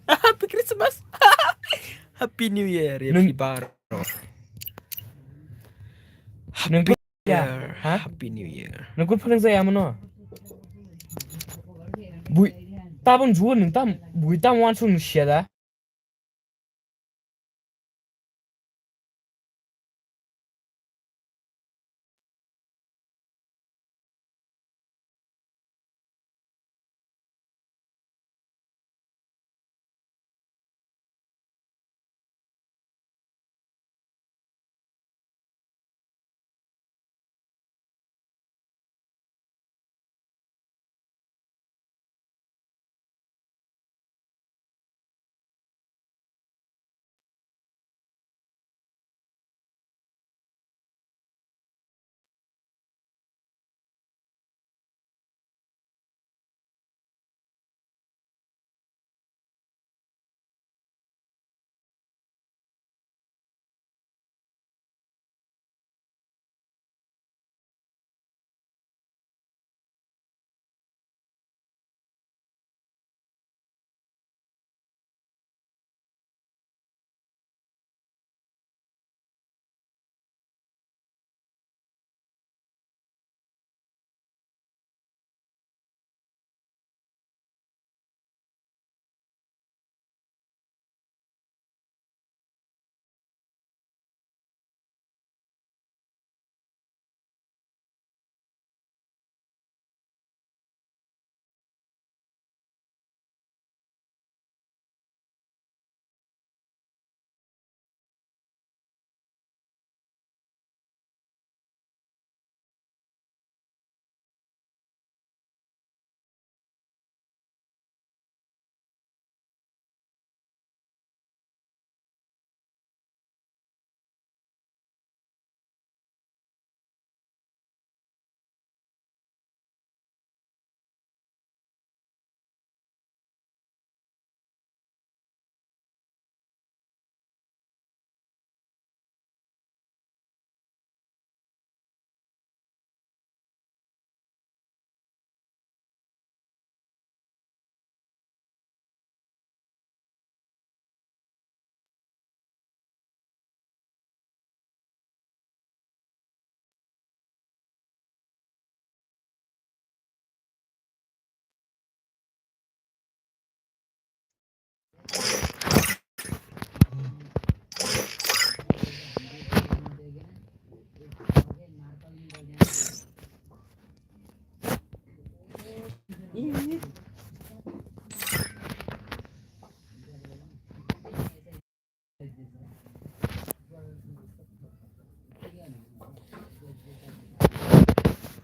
Happy Christmas. Happy New Year ya Nung-พี่ Baro. Nunggu Happy New ya, Year. ha? Happy New Year. Nunggu paling saya mana? Bui, tabang jual nung tam, bui tam wan sung siada.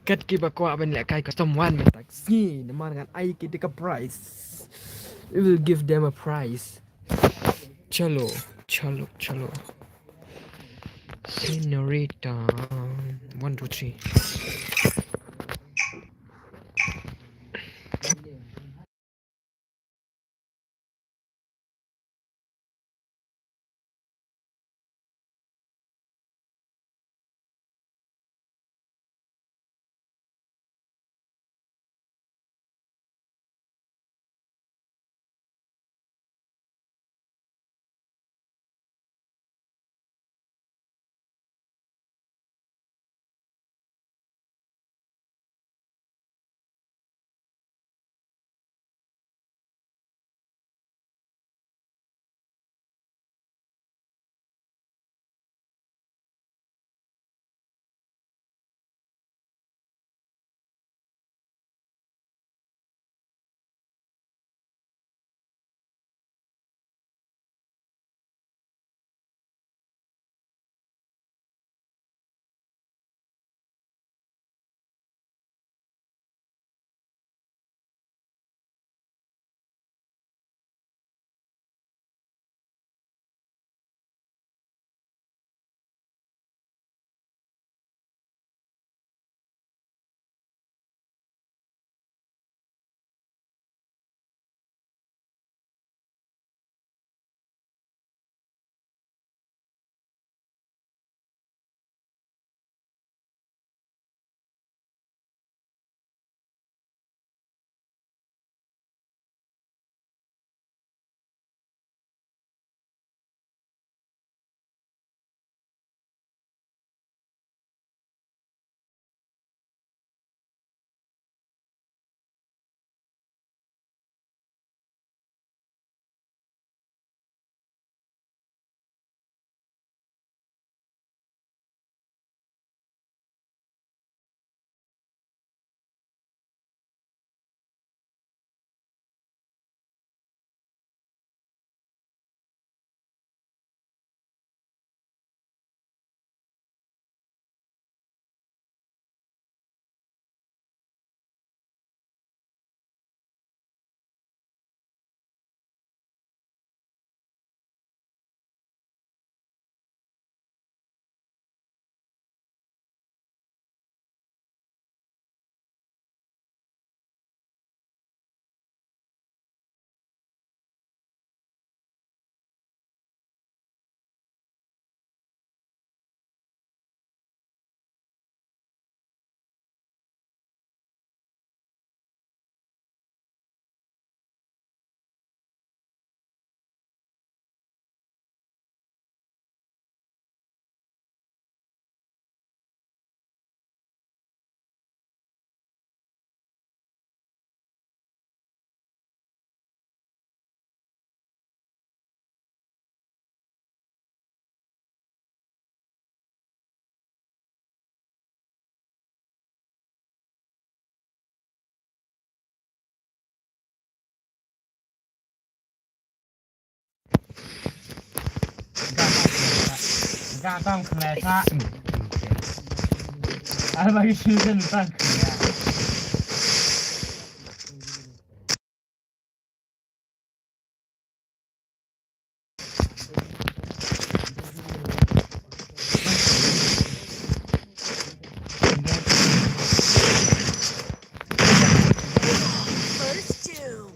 Kat ki bakwa ben lek kai custom one men taxi naman kan ai ki ka price. We will give them a prize. Chalo, chalo, chalo. Senorita. 1, 2, 3. gã tam khné sa bagi season tan khné First doom.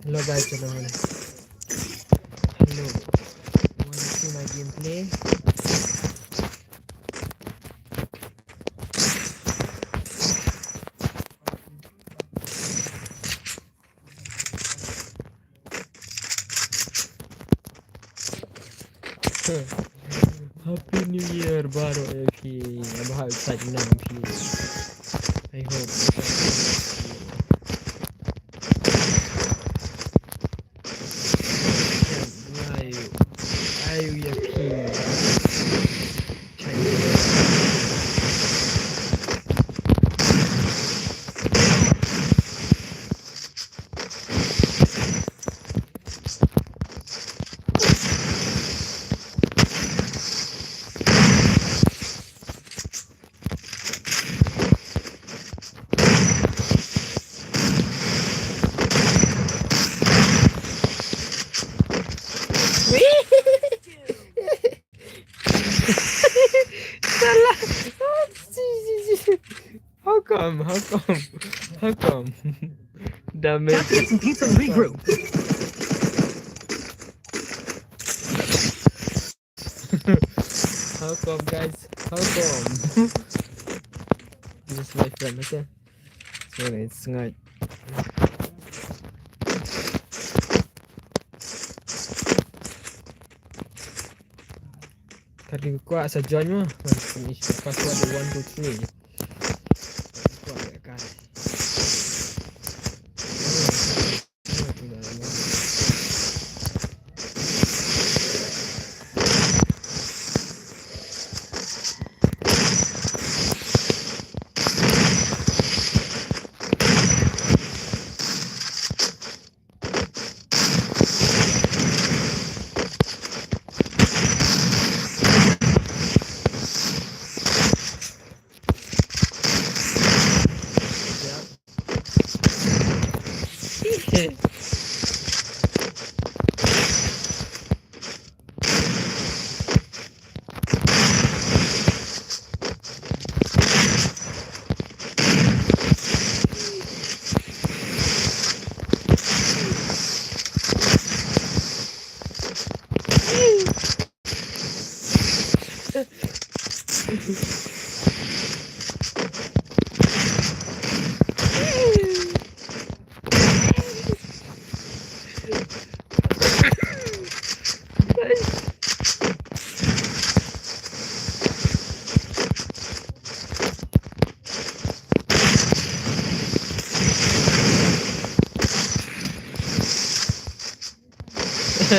Hello guys, hello. Hello. Want to see my gameplay? Happy New Year, Baro AP. I'm how excited now, AP. I hope. Ayo AP. Salah. How come? How come? How come? Damage. Get some pizza and regroup. How come, guys? How come? This is my friend, okay? So it's ngại. Tadi kuat sajanya. Password 1 2 3. Kuat ya kan.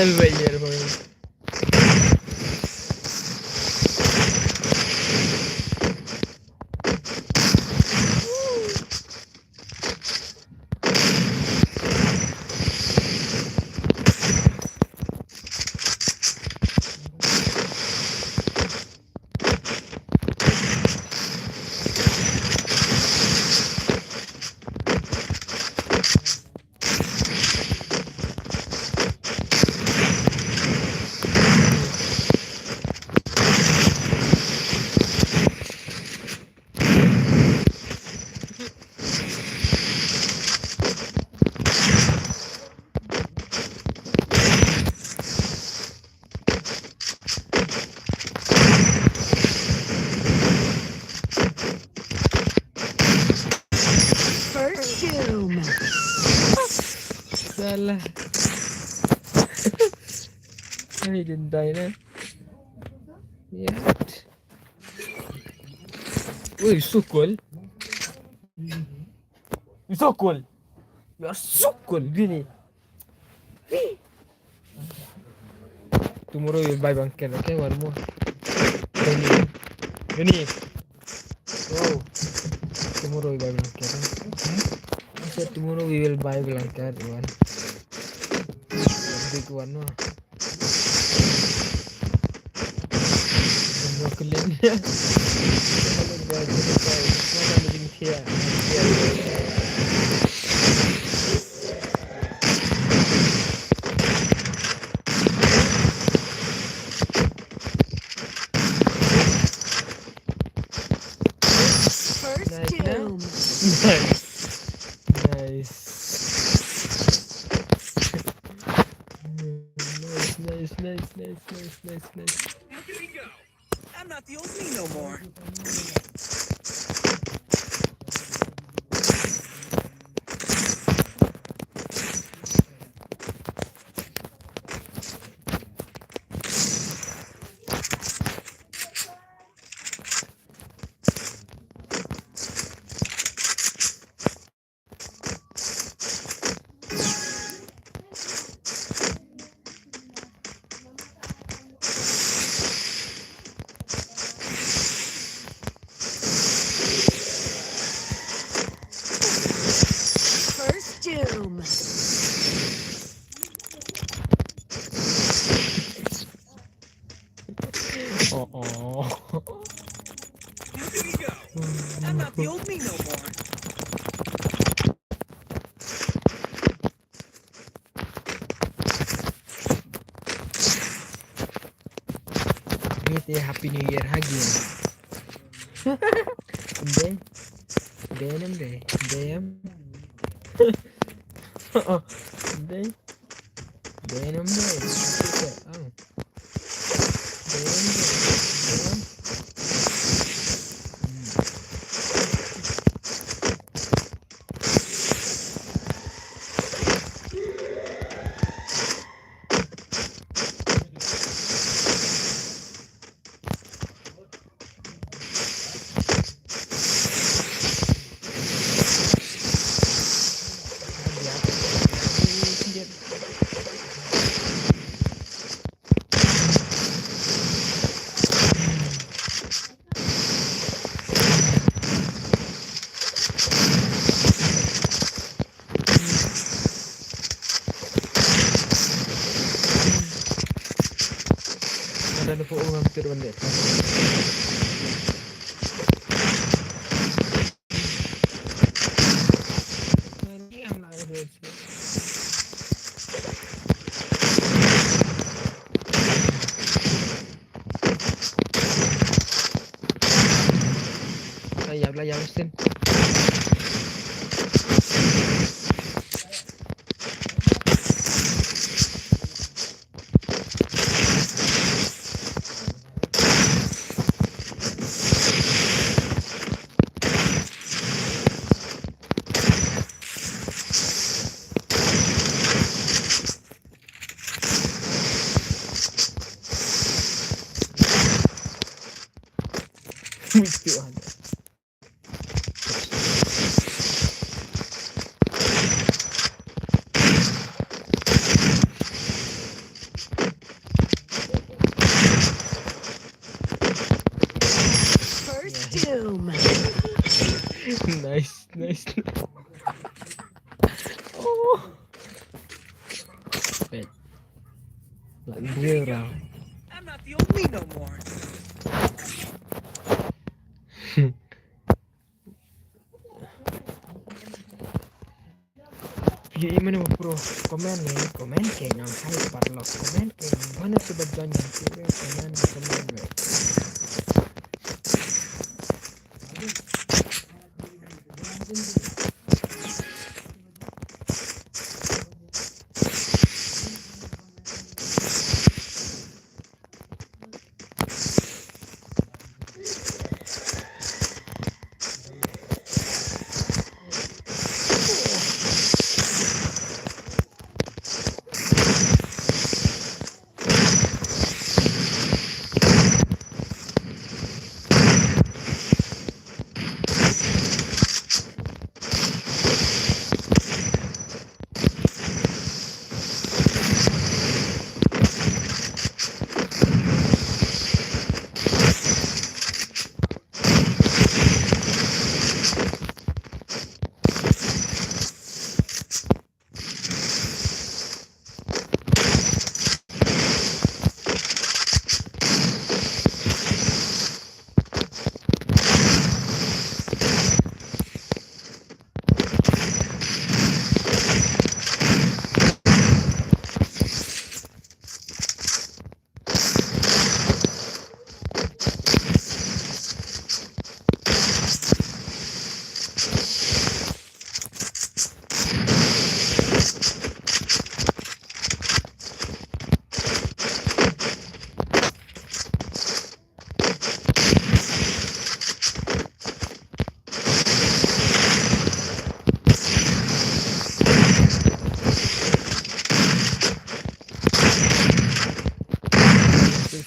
Albert Boy. First doom. Salah. Ay, ganda na. Yeah. Uy, so cool. You're so cool. You are so cool, really. Tomorrow you'll buy bunker, okay? One more. Gani. Wow. Tomorrow we buy blanket. I said tomorrow we will buy blanket one. Big one, no? Brooklyn. First Nice, doom. Nice. Nice. Nice. How can he go? I'm not the old me no more. First doom. Oh. How can he go? I'm not the old me no more. Meet a Happy New Year again. Damn. Day. Damn. Ada po hampir balik. Layap mesin. Mesti ada. doom. Nice, nice. Oh. Wait. Lại mưa vào. I'm not the old me no more. Video ini mana bro? Komen nih, komen kayak yang saya parlo, komen kayak yang mana coba jangan komen nih.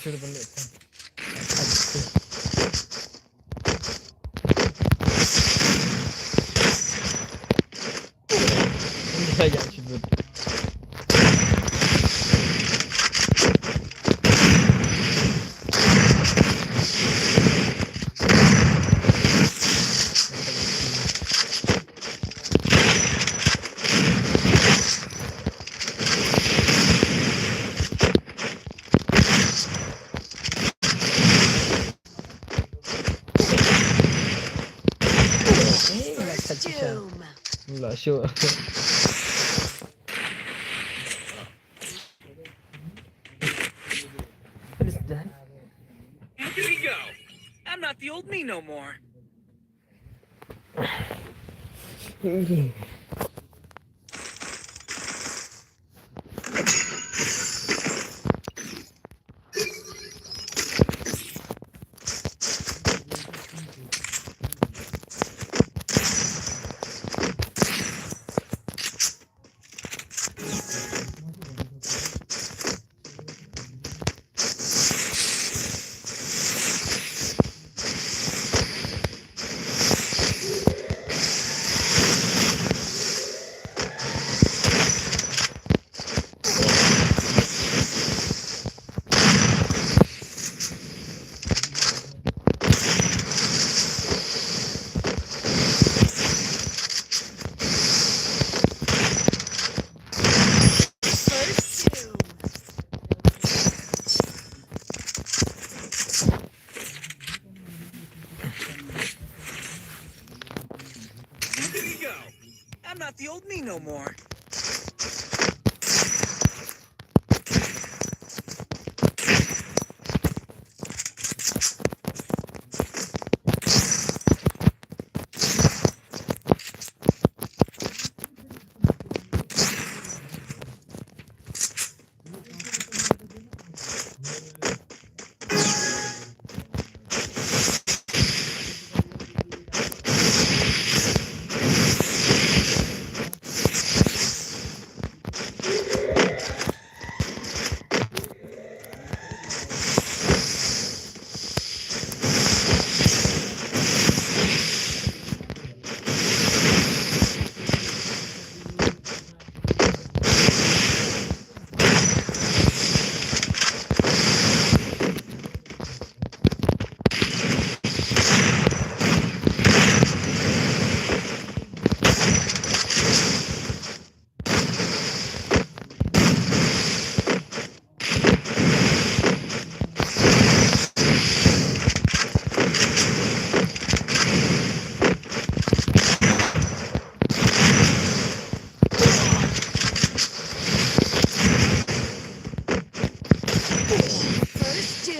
Sudah balik kan. Ya sebut. First doom. Enggak sure. What is that? Here we go. I'm not the old me no more. First doom. Here we go. I'm not the old me no more.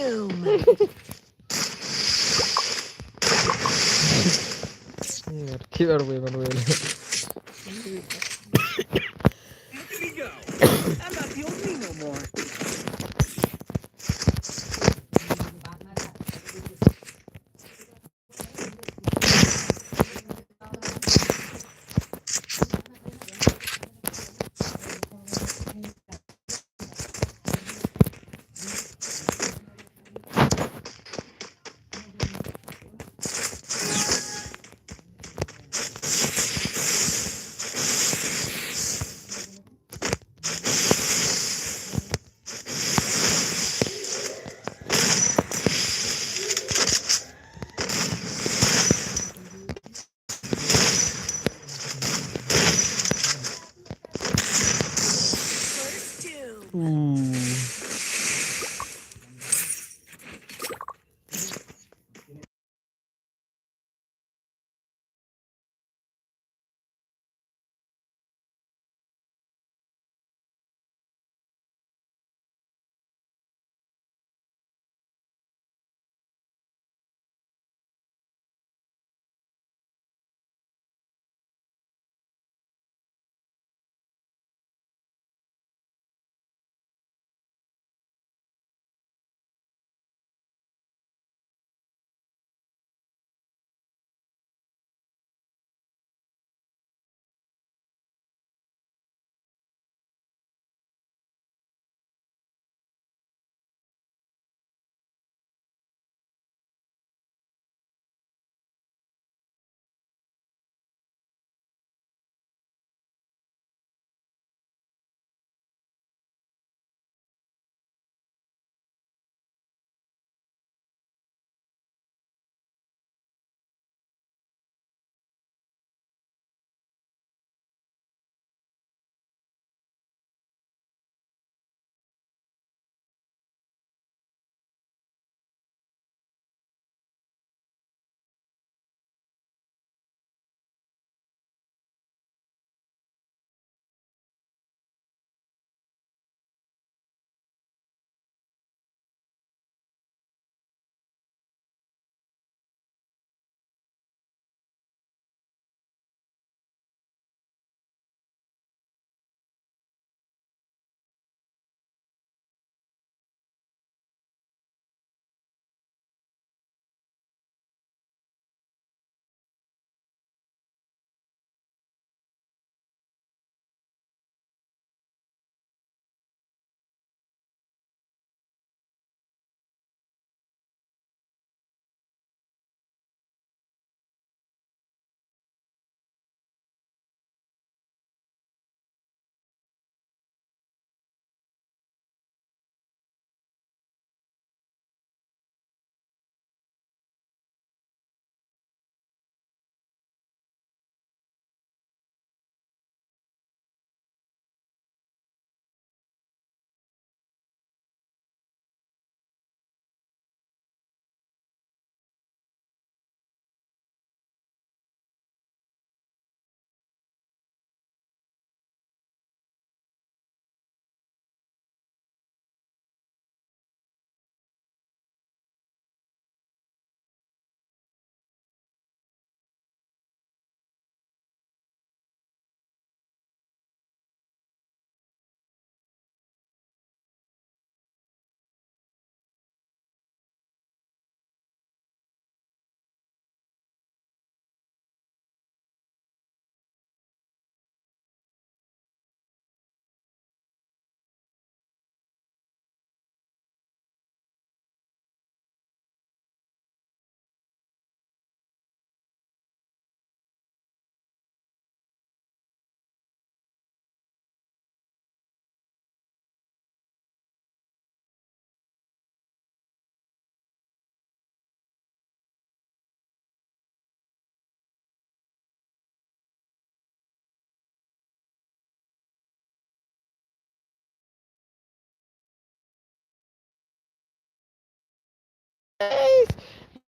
Doom. কি করবে মানে Here we go. I'm not the old me no more. First doom.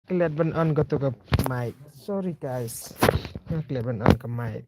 kelihatan on go to ke mic. Sorry guys. Kelihatan on ke mic.